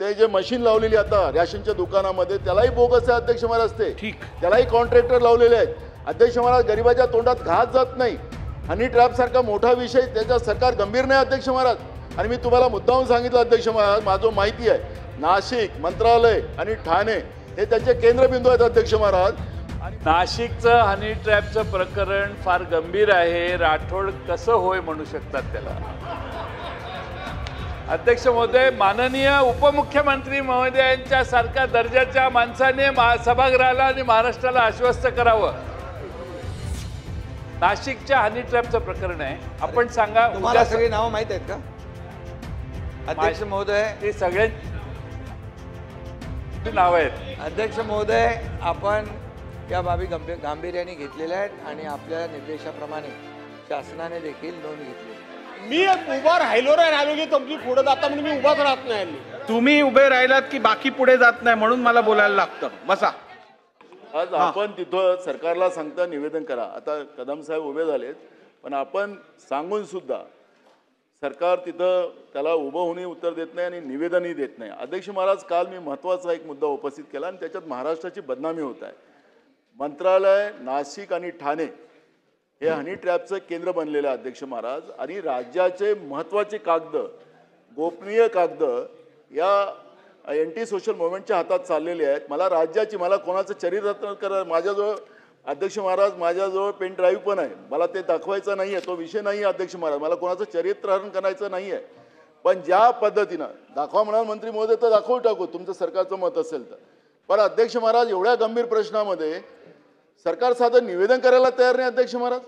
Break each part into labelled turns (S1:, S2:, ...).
S1: ते जे मशीन लावलेली आता रॅशनच्या दुकानामध्ये त्यालाही बोगस आहे अध्यक्ष महाराज, ते
S2: ठीक,
S1: त्यालाही कॉन्ट्रॅक्टर लावलेले आहेत अध्यक्ष महाराज. गरिबाच्या तोंडात घास जात नाही. हनी ट्रॅप सारखा मोठा विषय त्याच्या सरकार गंभीर नाही अध्यक्ष महाराज. आणि मी तुम्हाला मुद्दाहून सांगितलं अध्यक्ष महाराज, माझं माहिती आहे नाशिक, मंत्रालय आणि ठाणे हे त्याचे केंद्रबिंदू आहेत अध्यक्ष महाराज.
S3: नाशिकचं हनी ट्रॅपचं प्रकरण फार गंभीर आहे. राठोड कसं होय म्हणू शकतात त्याला? अध्यक्ष महोदय, माननीय उपमुख्यमंत्री महोदयांच्या सारख्या दर्जाच्या माणसाने सभागृहाला आणि महाराष्ट्राला आश्वस्त करावं. नाशिकच्या हनी ट्रॅपचं प्रकरण आहे. आपण सांगा,
S4: तुम्हाला सगळी नावं माहित आहेत का अध्यक्ष महोदय?
S3: हे सगळ्यांची नावं आहेत
S4: अध्यक्ष महोदय, आपण या बाबी गांभीर्याने घेतलेल्या आहेत आणि आपल्या निर्देशाप्रमाणे शासनाने देखील नोंद घेतली.
S5: मी उभा राहिलो की तुम्ही पुढे जाता म्हणून मी उभाच राहत नाही.
S2: तुम्ही उभे राहिलात की बाकी पुढे जात नाही म्हणून मला बोलायला लागतं. बसा.
S1: आज आपण तिथं सरकारला सांगता निवेदन करा. आता कदम साहेब उभे झालेत, पण आपण सांगून सुद्धा सरकार तिथं त्याला उभं होऊनही उत्तर देत नाही आणि निवेदनही देत नाही. अध्यक्ष महाराज, काल मी महत्त्वाचा एक मुद्दा उपस्थित केला आणि त्याच्यात महाराष्ट्राची बदनामी होत आहे. मंत्रालय, नाशिक आणि ठाणे हे हनी ट्रॅपचं केंद्र बनलेलं आहे अध्यक्ष महाराज. आणि राज्याचे महत्त्वाचे कागद, गोपनीय कागद या एंटी सोशल मुवमेंटच्या हातात चाललेले आहेत. मला राज्याची, मला कोणाचं चरित्र करा, माझ्याजवळ अध्यक्ष महाराज माझ्याजवळ पेन ड्राईव्ह पण आहे, मला ते दाखवायचं नाही आहे, तो विषय नाही आहे अध्यक्ष महाराज. मला कोणाचं चरित्रहरण करायचं नाही आहे. पण ज्या पद्धतीनं दाखवा म्हणाल मंत्री महोदय तर दाखवू टाकू तुमचं सरकारचं मत असेल तर. पण अध्यक्ष महाराज, एवढ्या गंभीर प्रश्नामध्ये सरकार साधं निवेदन करायला तयार नाही अध्यक्ष महाराज.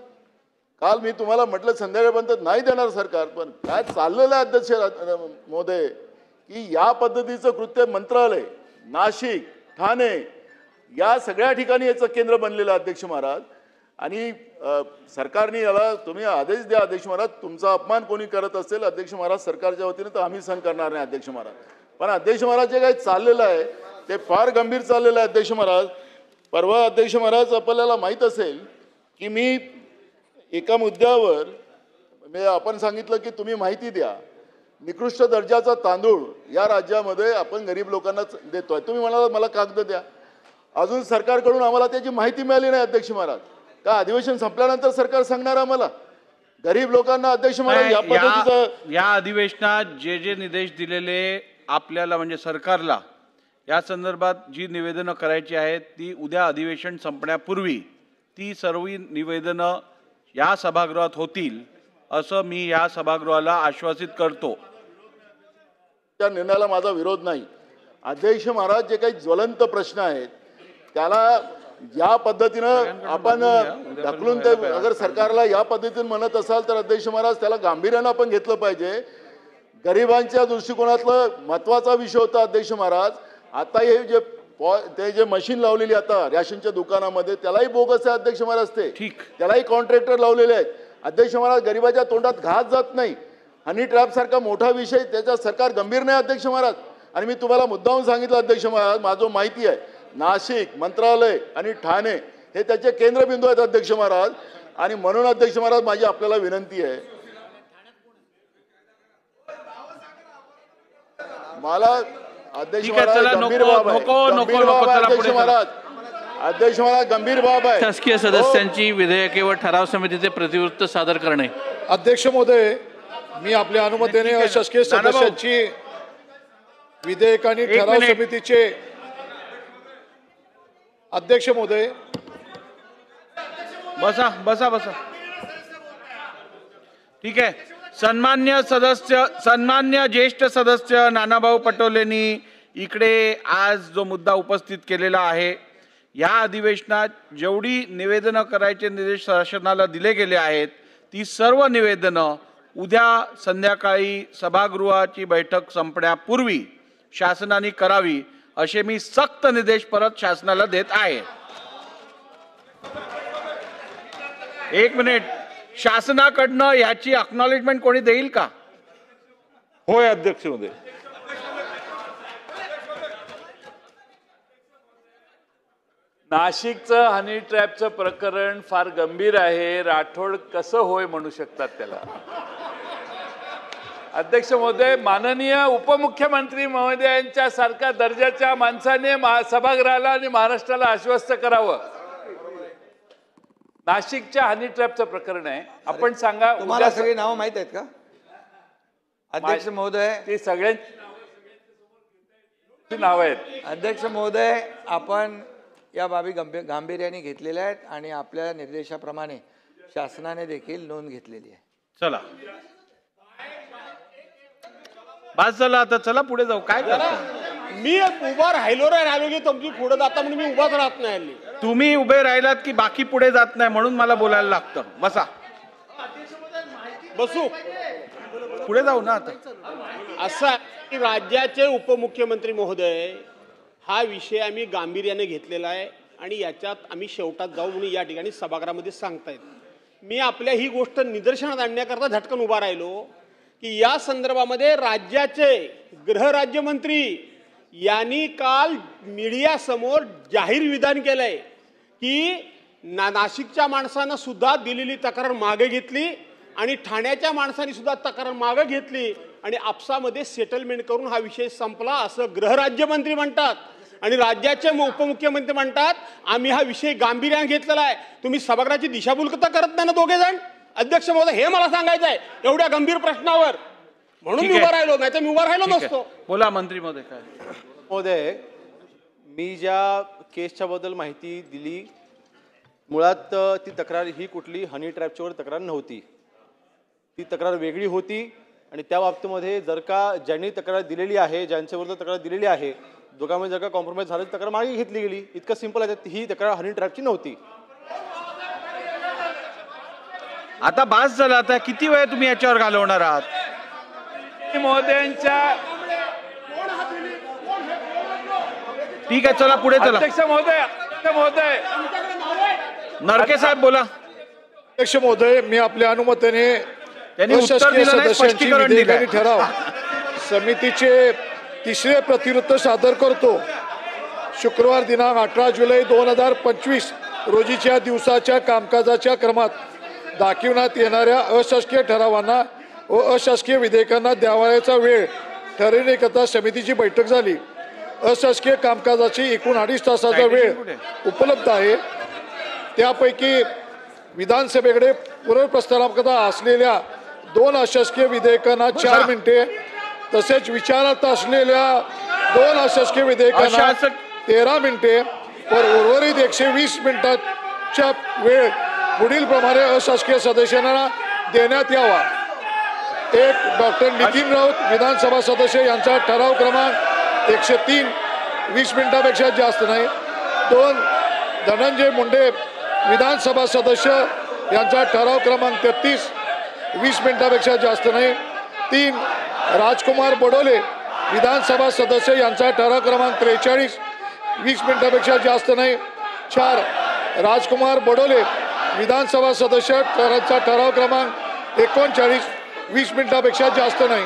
S1: काल मी तुम्हाला म्हटलं संध्याकाळपर्यंत नाही देणार सरकार, पण काय चाललेलं आहे अध्यक्ष महोदय की या पद्धतीचं कृत्य मंत्रालय, नाशिक, ठाणे या सगळ्या ठिकाणी याचं केंद्र बनलेलं आहे अध्यक्ष महाराज. आणि सरकारने याला तुम्ही आदेश द्या अध्यक्ष महाराज. तुमचा अपमान कोणी करत असेल अध्यक्ष महाराज सरकारच्या वतीने तर आम्ही सहन करणार नाही अध्यक्ष महाराज. पण अध्यक्ष महाराज जे काही चाललेलं आहे ते फार गंभीर चाललेलं आहे अध्यक्ष महाराज. परवा अध्यक्ष महाराज आपल्याला माहीत असेल की मी एका मुद्द्यावर आपण सांगितलं की तुम्ही माहिती द्या, निकृष्ट दर्जाचा तांदूळ या राज्यामध्ये आपण गरीब लोकांना देतोय. तुम्ही म्हणाला मला कागद द्या. अजून सरकारकडून आम्हाला त्याची माहिती मिळाली नाही अध्यक्ष महाराज. का अधिवेशन संपल्यानंतर सरकार सांगणार आम्हाला? गरीब लोकांना अध्यक्ष महाराज या पद्धतीचं
S2: या अधिवेशनात जे जे निर्देश दिलेले आपल्याला म्हणजे सरकारला या संदर्भात जी निवेदनं करायची आहेत ती उद्या अधिवेशन संपण्यापूर्वी ती सर्व निवेदनं या सभागृहात होतील असं मी या सभागृहाला आश्वासित करतो.
S1: त्या निर्णयाला माझा विरोध नाही. अध्यक्ष महाराज जे काही ज्वलंत प्रश्न आहेत त्याला या पद्धतीनं आपण ढकलून ते अगर सरकारला या पद्धतीने म्हणत असाल तर अध्यक्ष महाराज त्याला गांभीर्यानं आपण घेतलं पाहिजे. गरिबांच्या दृष्टिकोनातलं महत्त्वाचा विषय होता अध्यक्ष महाराज. आता हे जे मशीन लावलेली आता रॅशनच्या दुकानामध्ये त्यालाही बोगस आहे अध्यक्ष महाराज, ते
S2: ठीक,
S1: त्यालाही कॉन्ट्रॅक्टर लावलेले आहेत अध्यक्ष महाराज. गरिबाच्या तोंडात घास जात नाही. हनी ट्रॅप सारखा मोठा विषय त्याच्या सरकार गंभीर नाही अध्यक्ष महाराज. आणि मी तुम्हाला मुद्दाहून सांगितलं अध्यक्ष महाराज, माझं माहिती आहे नाशिक, मंत्रालय आणि ठाणे हे त्याचे केंद्रबिंदू आहेत अध्यक्ष महाराज. आणि म्हणून अध्यक्ष महाराज माझी आपल्याला विनंती आहे, मला अध्यक्ष महाराज गंभीर बाब आहे, अध्यक्ष महाराज, अध्यक्ष महाराज गंभीर बाब आहे.
S6: शासकीय सदस्यांची विधेयके व ठराव समितीचे प्रतिवृत्त सादर करणे.
S7: अध्यक्ष महोदय, मी आपल्या अनुमतीने शासकीय सदस्यांची विधेयक आणि ठराव समितीचे अध्यक्ष महोदय
S2: बसा बसा बसा. ठीक आहे. सन्मान्य ज्येष्ठ सदस्य नानाभाऊ पटोलेंनी इकडे आज जो मुद्दा उपस्थित केलेला आहे, या अधिवेशनात जेवढी निवेदनं करायचे निर्देश शासनाला दिले गेले आहेत ती सर्व निवेदनं उद्या संध्याकाळी सभागृहाची बैठक संपण्यापूर्वी शासनाने करावी असे मी सक्त निर्देश परत शासनाला देत आहे. एक मिनिट, शासनाकडनं याची अक्नॉलेजमेंट कोणी देईल का?
S3: होय अध्यक्ष महोदय. नाशिकचं हनी ट्रॅपचं प्रकरण फार गंभीर आहे. राठोड कसं होय म्हणू शकतात त्याला? अध्यक्ष महोदय, माननीय उपमुख्यमंत्री महोदयांच्या सारख्या दर्जाच्या माणसाने सभागृहाला आणि महाराष्ट्राला आश्वस्त करावं. नाशिकच्या हनी ट्रॅपचं प्रकरण आहे. आपण सांगा.
S4: तुम्हाला सगळी नावं माहित आहेत का अध्यक्ष महोदय?
S3: ती सगळ्यांची नावं आहेत.
S4: अध्यक्ष महोदय, आपण या बाबी गांभीर्याने घेतलेल्या आहेत आणि आपल्या निर्देशाप्रमाणे शासनाने देखील नोंद घेतलेली आहे.
S2: चला बस झालं आता, चला पुढे जाऊ. काय करता?
S5: मी उभा राहिलो की तुमची पुढे जाता म्हणून मी उभाच राहत नाही हल्ली.
S2: तुम्ही उभे राहिलात की बाकी पुढे जात नाही म्हणून मला बोलायला लागतं. बसा,
S5: बसू.
S2: पुढे जाऊ ना आता.
S5: असं आहे की राज्याचे उपमुख्यमंत्री महोदय, हा विषय आम्ही गांभीर्याने घेतलेला आहे आणि याच्यात आम्ही शेवटात जाऊ म्हणून या ठिकाणी सभागृहामध्ये सांगतायत. मी आपल्या ही गोष्ट निदर्शनात आणण्याकरता झटकन उभा राहिलो की या संदर्भामध्ये राज्याचे गृहराज्यमंत्री यांनी काल मीडियासमोर जाहीर विधान केलंय की नाशिकच्या माणसानं सुद्धा दिलेली तक्रार मागे घेतली आणि ठाण्याच्या माणसांनी सुद्धा तक्रार मागे घेतली आणि आपसामध्ये सेटलमेंट करून हा विषय संपला असं गृहराज्यमंत्री म्हणतात आणि राज्याचे उपमुख्यमंत्री म्हणतात आम्ही हा विषय गांभीर्याने घेतलेला आहे. तुम्ही सभागृहाची दिशाभूलता करत नाही ना दोघे जण? अध्यक्ष महोदय, हे मला सांगायचं आहे एवढ्या गंभीर प्रश्नावर, म्हणून मी उभा राहिलो, नाही तर मी उभा राहिलो नसतो.
S2: बोला मंत्री महोदय. काय
S8: महोदय, मी ज्या केसच्या बद्दल माहिती दिली, मुळात ती तक्रार ही कुठली हनी ट्रॅपच्यावर तक्रार नव्हती. ती तक्रार वेगळी होती आणि त्या बाबतीमध्ये जर का ज्यांनी तक्रार दिलेली आहे, ज्यांच्याविरुद्ध तक्रार दिलेली आहे, दोघांमध्ये जर का कॉम्प्रोमाइज झालं तर तक्रार मागे घेतली गेली. इतकं सिंपल आहे. ही तक्रार हनी ट्रॅपची नव्हती.
S2: आता बास झाला. आता किती वेळ तुम्ही याच्यावर घालवणार आहात?
S3: महोदयांच्या
S2: ठीक आहे, चला पुढे चला.
S3: अध्यक्ष महोदय,
S2: नरके साहेब बोला.
S7: अध्यक्ष महोदय, मी आपल्या अनुमतीने
S2: त्यांनी उत्तर
S7: अशासकीय
S2: दिलं नाही,
S7: सदस्यांची
S2: स्पष्टीकरण
S7: विधेयकाने
S2: दिलं.
S7: ठराव समितीचे तिसरे प्रतिवृत्त सादर करतो. शुक्रवार दिनांक 18 जुलै 2025 रोजीच्या दिवसाच्या कामकाजाच्या क्रमात दाखविण्यात येणाऱ्या अशासकीय ठरावांना व अशासकीय विधेयकांना द्यावयाचा वेळ ठरविण्याकरता समितीची बैठक झाली. अशासकीय कामकाजाची एकूण 2.5 तासाचा वेळ उपलब्ध आहे. त्यापैकी विधानसभेकडे पुनर्प्रस्तावाकरता असलेल्या 2 अशासकीय विधेयकांना 4 मिनिटे, तसेच विचारात असलेल्या 2 अशासकीय विधेयकांना 13 मिनिटे व उर्वरित 120 मिनिटांचा वेळ पुढील प्रमाणे अशासकीय सदस्यांना देण्यात यावा. 1. डॉक्टर नितीन राऊत विधानसभा सदस्य यांचा ठराव क्रमांक 103 20 मिनिटांपेक्षा जास्त नाही. 2. धनंजय मुंडे विधानसभा सदस्य यांचा ठराव क्रमांक 33 20 मिनिटांपेक्षा जास्त नाही. 3. राजकुमार बडोले विधानसभा सदस्य यांचा ठराव क्रमांक 43 20 मिनिटांपेक्षा जास्त नाही. 4. राजकुमार बडोले विधानसभा सदस्य यांचा ठराव क्रमांक 39 20 मिनिटांपेक्षा जास्त नाही.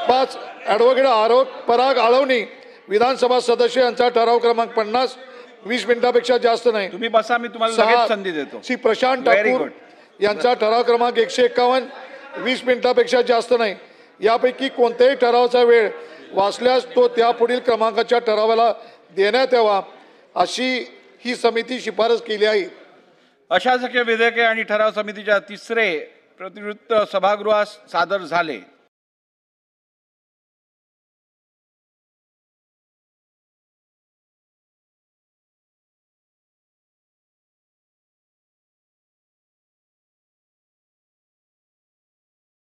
S7: 5. ॲडव्होकेट आरोप पराग आळवणी विधानसभा सदस्य यांचा ठराव क्रमांक 50 20 मिनिटांपेक्षा जास्त नाही.
S2: तुम्ही बसा, मी तुम्हाला लगेच संधी देतो.
S7: श्री प्रशांत ठाकूर यांचा ठराव क्रमांक 151 20 मिनिटांपेक्षा जास्त नाही. यापैकी कोणत्याही ठरावाचा वेळ वाचल्यास तो त्यापुढील क्रमांकाच्या ठरावाला देण्यात यावा अशी ही समिती शिफारस केली आहे.
S2: अशासकीय विधेयके आणि ठराव समितीच्या तिसरे प्रतिवृत्त सभागृहास सादर झाले.